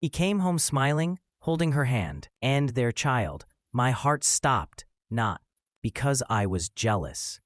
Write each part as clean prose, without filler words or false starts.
He came home smiling, holding her hand, and their child. My heart stopped, not because I was jealous,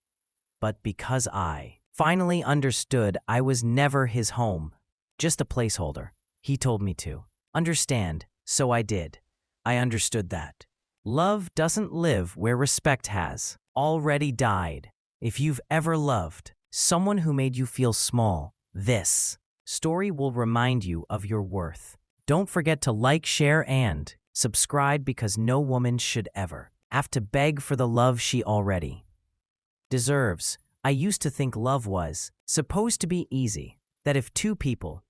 but because I finally understood I was never his home, just a placeholder. He told me to understand, so I did. I understood that love doesn't live where respect has already died. If you've ever loved someone who made you feel small, this story will remind you of your worth. Don't forget to like, share, and subscribe because no woman should ever have to beg for the love she already deserves. I used to think love was supposed to be easy, that if two people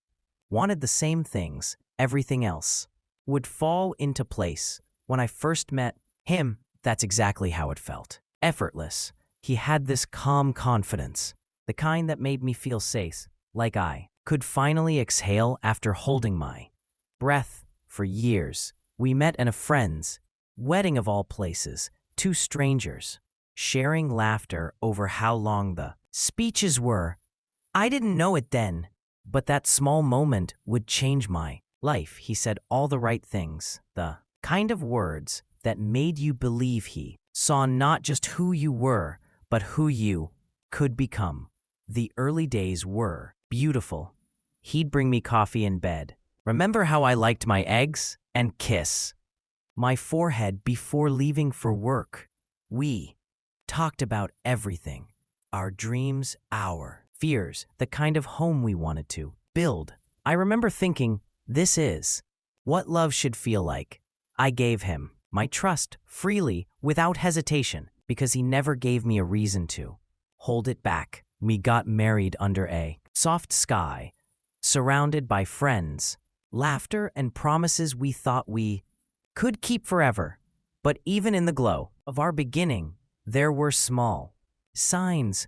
wanted the same things, everything else would fall into place. When I first met him, that's exactly how it felt. Effortless. He had this calm confidence, the kind that made me feel safe, like I could finally exhale after holding my breath for years. We met in a friend's wedding of all places, two strangers sharing laughter over how long the speeches were. I didn't know it then, but that small moment would change my life. He said all the right things, the kind of words that made you believe he saw not just who you were, but who you could become. The early days were beautiful. He'd bring me coffee in bed. Remember how I liked my eggs? And kiss my forehead before leaving for work. We talked about everything. Our dreams, our fears, the kind of home we wanted to build. I remember thinking, this is what love should feel like. I gave him my trust freely, without hesitation, because he never gave me a reason to hold it back. We got married under a soft sky, surrounded by friends, laughter, and promises we thought we could keep forever. But even in the glow of our beginning, there were small signs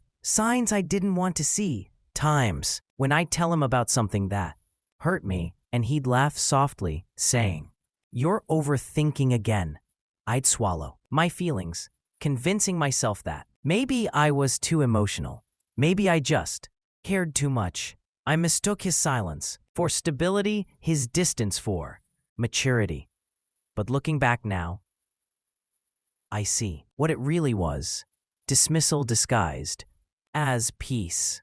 I didn't want to see. Times when I'd tell him about something that hurt me, and he'd laugh softly, saying, "You're overthinking again." I'd swallow my feelings, convincing myself that maybe I was too emotional. Maybe I just cared too much. I mistook his silence for stability, his distance for maturity. But looking back now, I see what it really was: dismissal disguised as peace.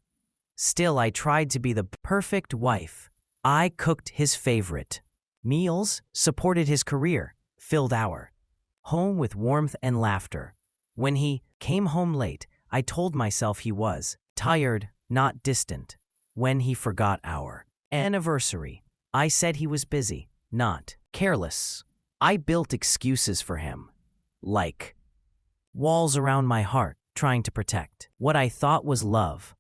Still, I tried to be the perfect wife. I cooked his favorite meals, supported his career, filled our home with warmth and laughter. When he came home late, I told myself he was tired, not distant. When he forgot our anniversary, I said he was busy, not careless. I built excuses for him, like walls around my heart, trying to protect what I thought was love.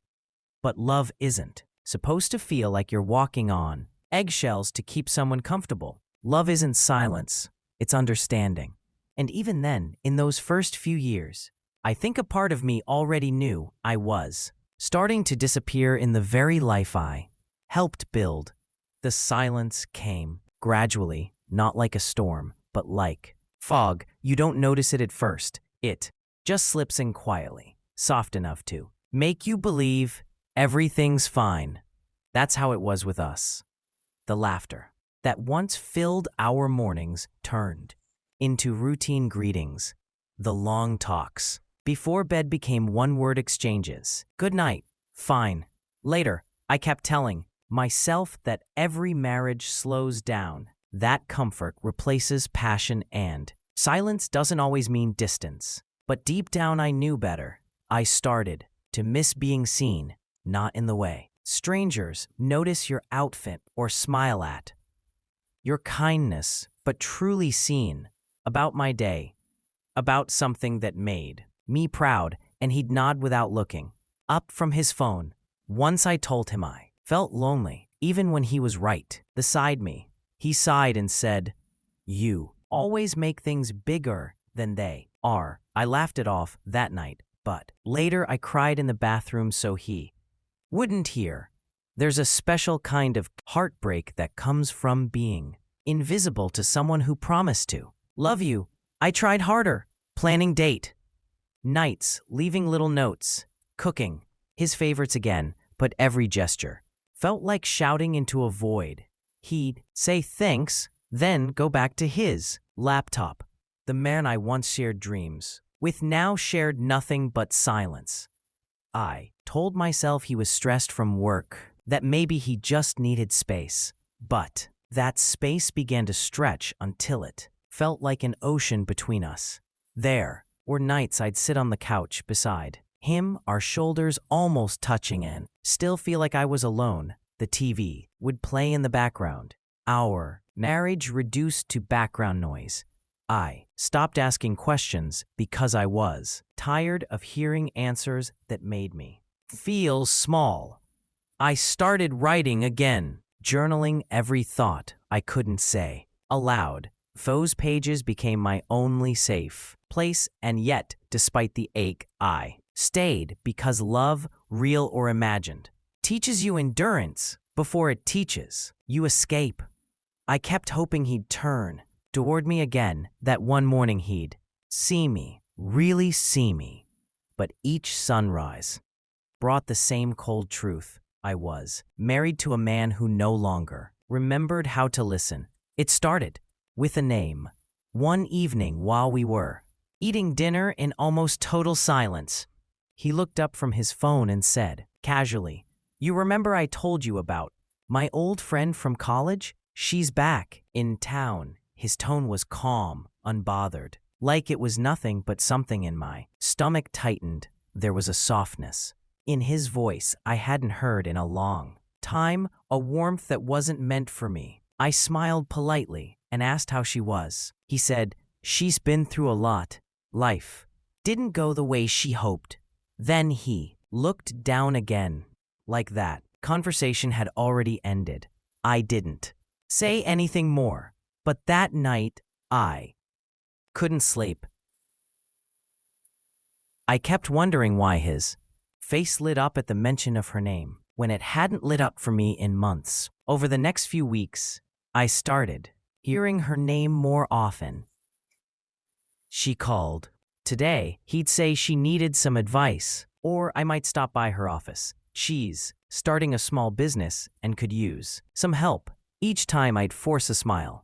But love isn't supposed to feel like you're walking on eggshells to keep someone comfortable. Love isn't silence, it's understanding. And even then, in those first few years, I think a part of me already knew I was starting to disappear in the very life I helped build. The silence came gradually, not like a storm, but like fog. You don't notice it at first. It just slips in quietly, soft enough to make you believe everything's fine. That's how it was with us. The laughter that once filled our mornings turned into routine greetings. The long talks before bed became one-word exchanges. Good night. Fine. Later, I kept telling myself that every marriage slows down. That comfort replaces passion, and silence doesn't always mean distance. But deep down I knew better. I started to miss being seen, not in the way strangers notice your outfit or smile at your kindness, but truly seen about my day, about something that made me proud. And he'd nod without looking up from his phone. Once I told him I felt lonely, even when he was right beside me. He sighed and said, "You always make things bigger than they are." I laughed it off that night, but later I cried in the bathroom so he wouldn't hear. There's a special kind of heartbreak that comes from being invisible to someone who promised to love you. I tried harder, planning date nights, leaving little notes, cooking his favorites again, but every gesture felt like shouting into a void. He'd say thanks, then go back to his laptop. The man I once shared dreams with now shared nothing but silence. I told myself he was stressed from work, that maybe he just needed space. But that space began to stretch until it felt like an ocean between us. There were nights I'd sit on the couch beside him, our shoulders almost touching, and still feel like I was alone. The TV would play in the background. Our marriage reduced to background noise. I stopped asking questions because I was tired of hearing answers that made me feel small. I started writing again, journaling every thought I couldn't say aloud. Those pages became my only safe place, and yet, despite the ache, I stayed because love, real or imagined, teaches you endurance before it teaches you escape. I kept hoping he'd turn toward me again, that one morning he'd see me, really see me. But each sunrise brought the same cold truth. I was married to a man who no longer remembered how to listen. It started with a name. One evening while we were eating dinner in almost total silence, he looked up from his phone and said, casually, "You remember I told you about my old friend from college? She's back in town." His tone was calm, unbothered, like it was nothing, but something in my stomach tightened. There was a softness in his voice I hadn't heard in a long time, a warmth that wasn't meant for me. I smiled politely and asked how she was. He said, "She's been through a lot. Life didn't go the way she hoped." Then he looked down again. Like that conversation had already ended. I didn't say anything more. But that night, I couldn't sleep. I kept wondering why his face lit up at the mention of her name, when it hadn't lit up for me in months. Over the next few weeks, I started hearing her name more often. She called. Today, he'd say she needed some advice, or I might stop by her office. She's starting a small business and could use some help. Each time I'd force a smile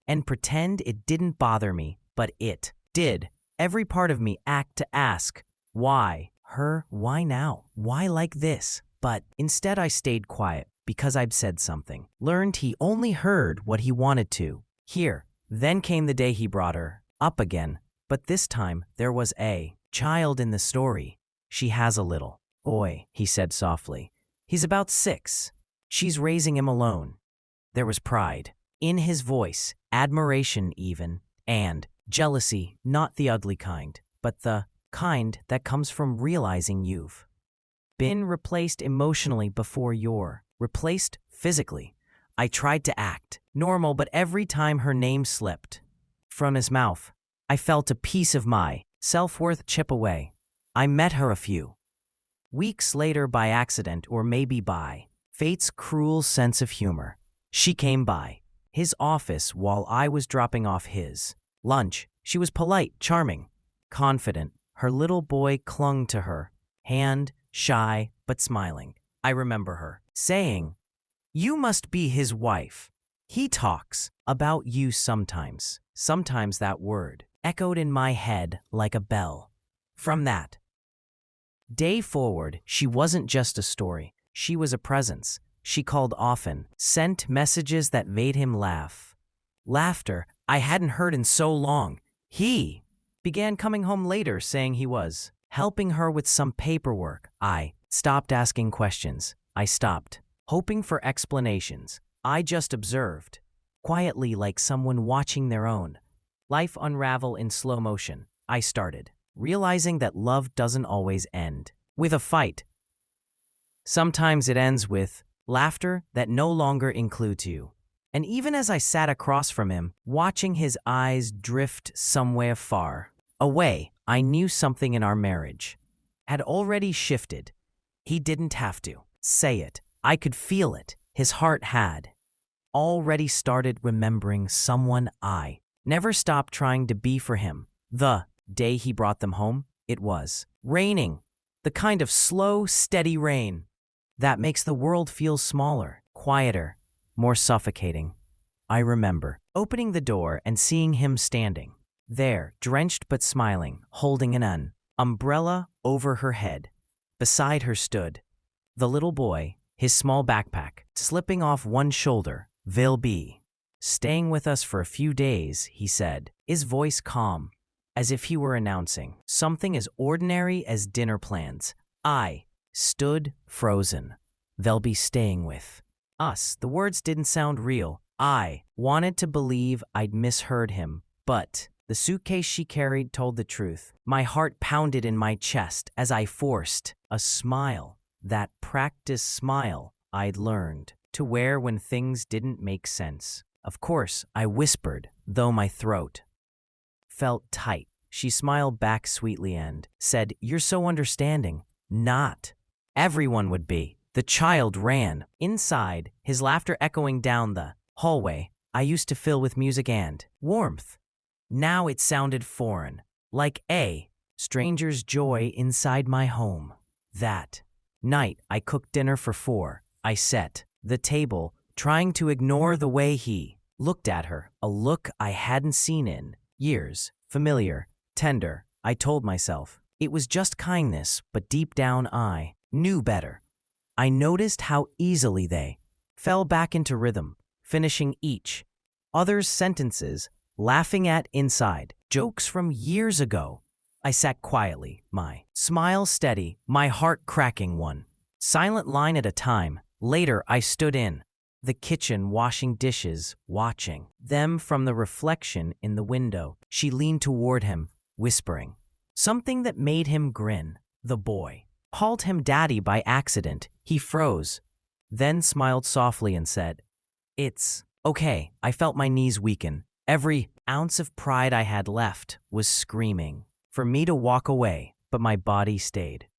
and pretend it didn't bother me, but it did. Every part of me acted to ask, why her? Why now? Why like this? But instead I stayed quiet because I'd said something. Learned he only heard what he wanted to hear. Then came the day he brought her up again, but this time there was a child in the story. She has a little boy, he said softly. He's about 6. She's raising him alone. There was pride in his voice, admiration even, and jealousy, not the ugly kind, but the kind that comes from realizing you've been replaced emotionally before you're replaced physically. I tried to act normal, but every time her name slipped from his mouth, I felt a piece of my self-worth chip away. I met her a few weeks later by accident, or maybe by fate's cruel sense of humor. She came by his office while I was dropping off his lunch. She was polite, charming, confident. Her little boy clung to her hand, shy but smiling. I remember her saying, "You must be his wife. He talks about you sometimes." Sometimes that word echoed in my head like a bell. From that day forward, she wasn't just a story. She was a presence. She called often, sent messages that made him laugh. Laughter I hadn't heard in so long. He began coming home later saying he was helping her with some paperwork. I stopped asking questions. I stopped hoping for explanations. I just observed, quietly, like someone watching their own life unravel in slow motion. I started realizing that love doesn't always end with a fight. Sometimes it ends with laughter that no longer includes you. And even as I sat across from him, watching his eyes drift somewhere far away, I knew something in our marriage had already shifted. He didn't have to say it. I could feel it. His heart had already started remembering someone. I never stopped trying to be for him. The day he brought them home, it was raining. The kind of slow, steady rain that makes the world feel smaller, quieter, more suffocating. I remember opening the door and seeing him standing there, drenched but smiling, holding an umbrella over her head. Beside her stood the little boy, his small backpack slipping off one shoulder. "They'll be staying with us for a few days," he said, his voice calm, as if he were announcing something as ordinary as dinner plans. I stood frozen. "They'll be staying with us." The words didn't sound real. I wanted to believe I'd misheard him, but the suitcase she carried told the truth. My heart pounded in my chest as I forced a smile, that practice smile I'd learned to wear when things didn't make sense. "Of course," I whispered, though my throat felt tight. She smiled back sweetly and said, "You're so understanding." Not everyone would be. The child ran inside, his laughter echoing down the hallway I used to fill with music and warmth. Now it sounded foreign, like a stranger's joy inside my home. That night, I cooked dinner for 4. I set the table, trying to ignore the way he looked at her, a look I hadn't seen in years. Familiar, tender. I told myself it was just kindness, but deep down I knew better. I noticed how easily they fell back into rhythm, finishing each other's sentences, laughing at inside jokes from years ago. I sat quietly, my smile steady, my heart cracking one silent line at a time. Later, I stood in the kitchen washing dishes, watching them from the reflection in the window. She leaned toward him, whispering something that made him grin. The boy called him daddy by accident. He froze, then smiled softly and said, "It's okay." I felt my knees weaken. Every ounce of pride I had left was screaming for me to walk away, but my body stayed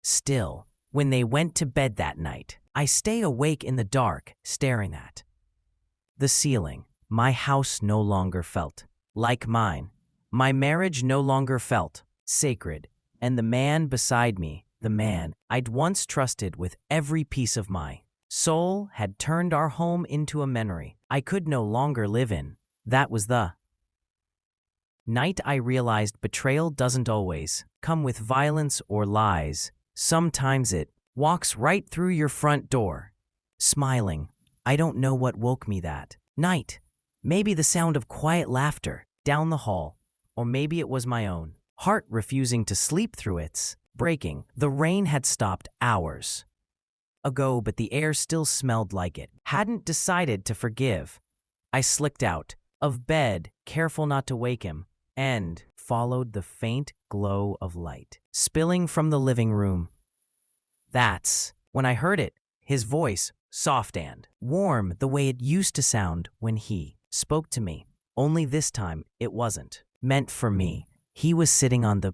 still. When they went to bed that night, I stay awake in the dark, staring at the ceiling. My house no longer felt like mine. My marriage no longer felt sacred. And the man beside me, the man I'd once trusted with every piece of my soul, had turned our home into a memory I could no longer live in. That was the night I realized betrayal doesn't always come with violence or lies. Sometimes it walks right through your front door, smiling. I don't know what woke me that night. Maybe the sound of quiet laughter down the hall, or maybe it was my own heart refusing to sleep through its breaking. The rain had stopped hours ago, but the air still smelled like it hadn't decided to forgive. I slipped out of bed, careful not to wake him, and followed the faint glow of light spilling from the living room. That's when I heard it, his voice, soft and warm, the way it used to sound when he spoke to me. Only this time, it wasn't meant for me. He was sitting on the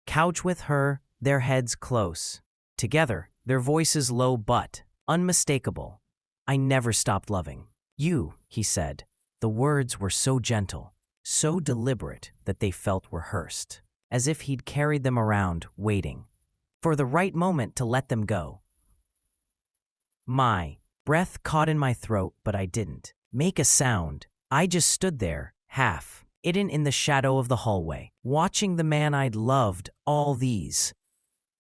couch with her, their heads close together, their voices low but unmistakable. "I never stopped loving you," he said. The words were so gentle, so deliberate that they felt rehearsed, as if he'd carried them around, waiting for the right moment to let them go. My breath caught in my throat, but I didn't make a sound. I just stood there, half hidden in the shadow of the hallway, watching the man I'd loved all these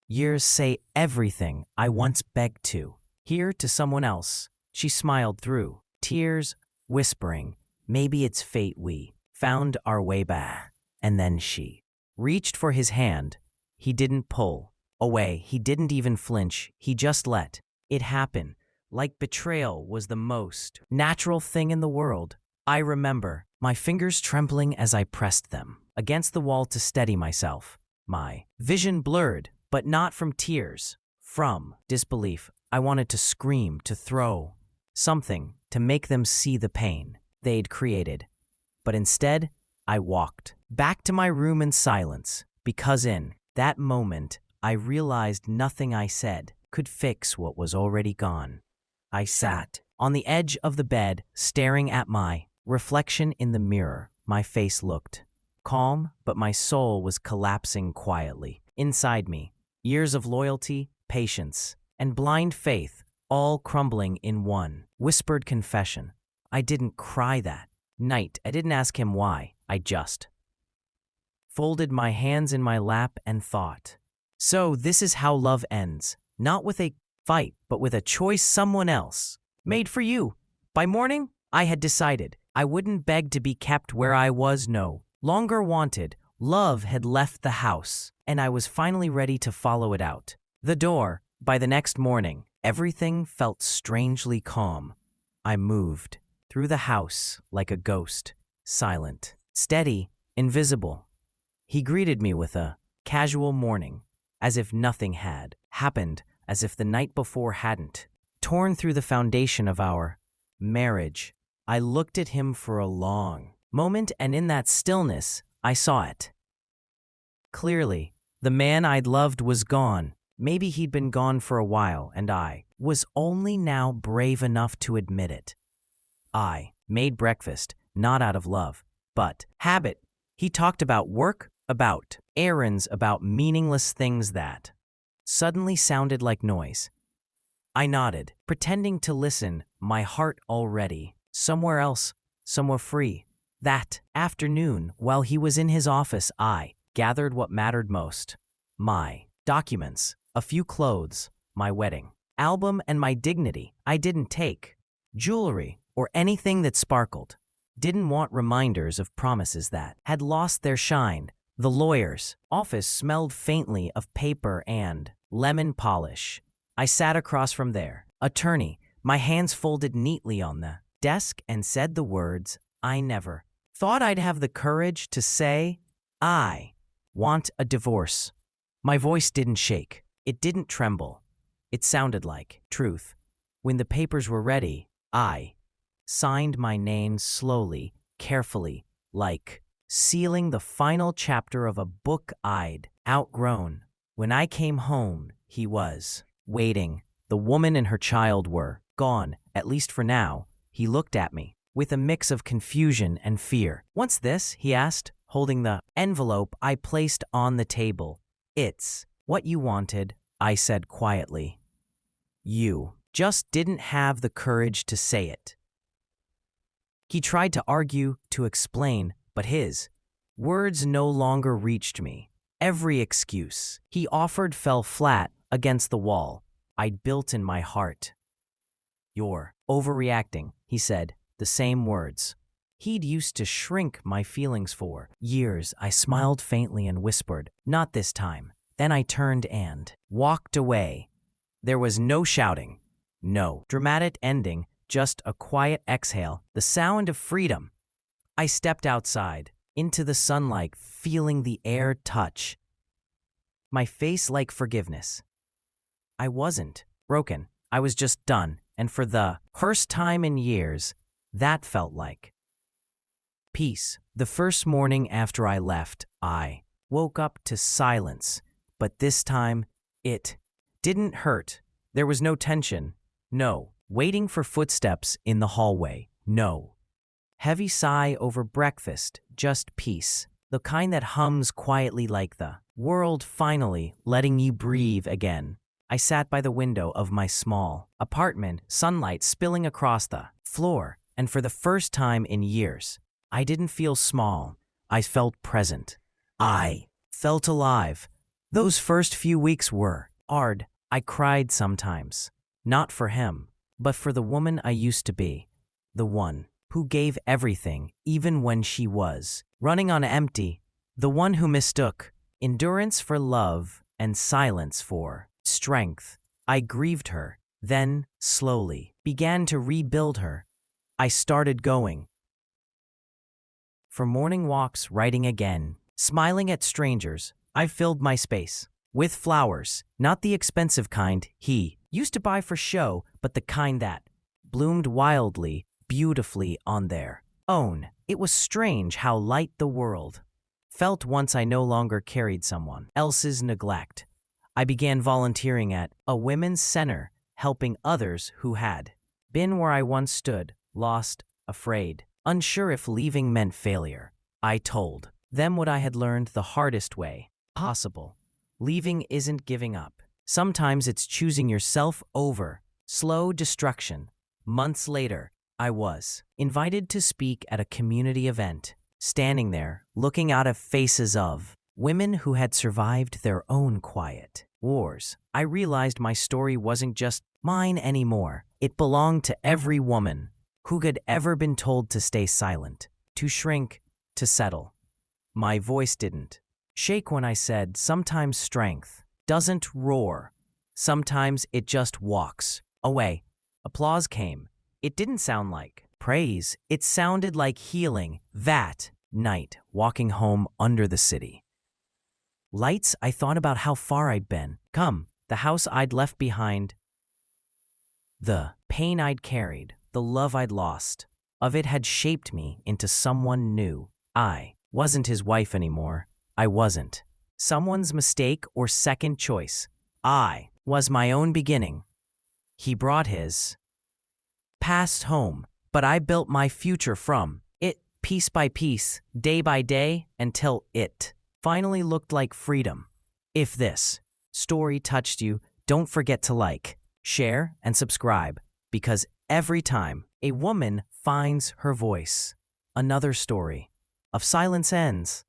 years say everything I once begged to hear to someone else. She smiled through tears, whispering, "Maybe it's fate, we found our way back." And then she reached for his hand. He didn't pull away, he didn't even flinch, he just let it happen, like betrayal was the most natural thing in the world. I remember my fingers trembling as I pressed them against the wall to steady myself. My vision blurred, but not from tears, from disbelief. I wanted to scream, to throw something, to make them see the pain they'd created. But instead, I walked back to my room in silence, because in that moment, I realized nothing I said could fix what was already gone. I sat on the edge of the bed, staring at my reflection in the mirror. My face looked calm, but my soul was collapsing quietly inside me. Years of loyalty, patience, and blind faith all crumbling in one whispered confession. I didn't cry that night. I didn't ask him why. I just folded my hands in my lap and thought. So this is how love ends. Not with a fight, but with a choice someone else made for you. By morning, I had decided I wouldn't beg to be kept where I was no longer wanted. Love had left the house, and I was finally ready to follow it out the door. By the next morning, everything felt strangely calm. I moved through the house like a ghost, silent, steady, invisible. He greeted me with a casual morning, as if nothing had happened, as if the night before hadn't torn through the foundation of our marriage. I looked at him for a long moment, and in that stillness, I saw it clearly. The man I'd loved was gone. Maybe he'd been gone for a while, and I was only now brave enough to admit it. I made breakfast, not out of love, but habit. He talked about work, about errands, about meaningless things that suddenly sounded like noise. I nodded, pretending to listen, my heart already somewhere else, somewhere free. That afternoon, while he was in his office, I gathered what mattered most. My documents, a few clothes, my wedding album, and my dignity. I didn't take jewelry or anything that sparkled. Didn't want reminders of promises that had lost their shine. The lawyer's office smelled faintly of paper and lemon polish. I sat across from their attorney, my hands folded neatly on the desk, and said the words I never thought I'd have the courage to say. I want a divorce. My voice didn't shake. It didn't tremble. It sounded like truth. When the papers were ready, I signed my name slowly, carefully, like sealing the final chapter of a book I'd outgrown. When I came home, he was waiting. The woman and her child were gone, at least for now. He looked at me with a mix of confusion and fear. "What's this?" he asked, holding the envelope I placed on the table. "It's what you wanted," I said quietly. "You just didn't have the courage to say it." He tried to argue, to explain, but his words no longer reached me. Every excuse he offered fell flat against the wall I'd built in my heart. "You're overreacting," he said, the same words he'd used to shrink my feelings for years. I smiled faintly and whispered, "Not this time." Then I turned and walked away. There was no shouting, no dramatic ending, just a quiet exhale, the sound of freedom. I stepped outside, into the sunlight, feeling the air touch my face like forgiveness. I wasn't broken. I was just done, and for the first time in years, that felt like peace. The first morning after I left, I woke up to silence, but this time, it didn't hurt. There was no tension, no waiting for footsteps in the hallway, no heavy sigh over breakfast, just peace, the kind that hums quietly like the world finally letting you breathe again. I sat by the window of my small apartment, sunlight spilling across the floor, and for the first time in years, I didn't feel small. I felt present. I felt alive. Those first few weeks were hard. I cried sometimes, not for him, but for the woman I used to be, the one who gave everything, even when she was running on empty, the one who mistook endurance for love and silence for strength. I grieved her, then, slowly, began to rebuild her. I started going for morning walks, writing again, smiling at strangers. I filled my space with flowers, not the expensive kind he used to buy for show, but the kind that bloomed wildly, beautifully on their own. It was strange how light the world felt once I no longer carried someone else's neglect. I began volunteering at a women's center, helping others who had been where I once stood, lost, afraid, unsure if leaving meant failure. I told them what I had learned the hardest way possible. Leaving isn't giving up. Sometimes it's choosing yourself over Slow destruction. Months later, I was invited to speak at a community event. Standing there, looking out at faces of women who had survived their own quiet wars, I realized my story wasn't just mine anymore. It belonged to every woman who had ever been told to stay silent, to shrink, to settle. My voice didn't shake when I said, sometimes strength doesn't roar. Sometimes it just walks away. Applause came. It didn't sound like praise. It sounded like healing. That night, walking home under the city lights, I thought about how far I'd come, the house I'd left behind, the pain I'd carried, the love I'd lost. Of it had shaped me into someone new. I wasn't his wife anymore. I wasn't someone's mistake or second choice. I was my own beginning. He brought his past home, but I built my future from it, piece by piece, day by day, until it finally looked like freedom. If this story touched you, don't forget to like, share, and subscribe, because every time a woman finds her voice, another story of silence ends.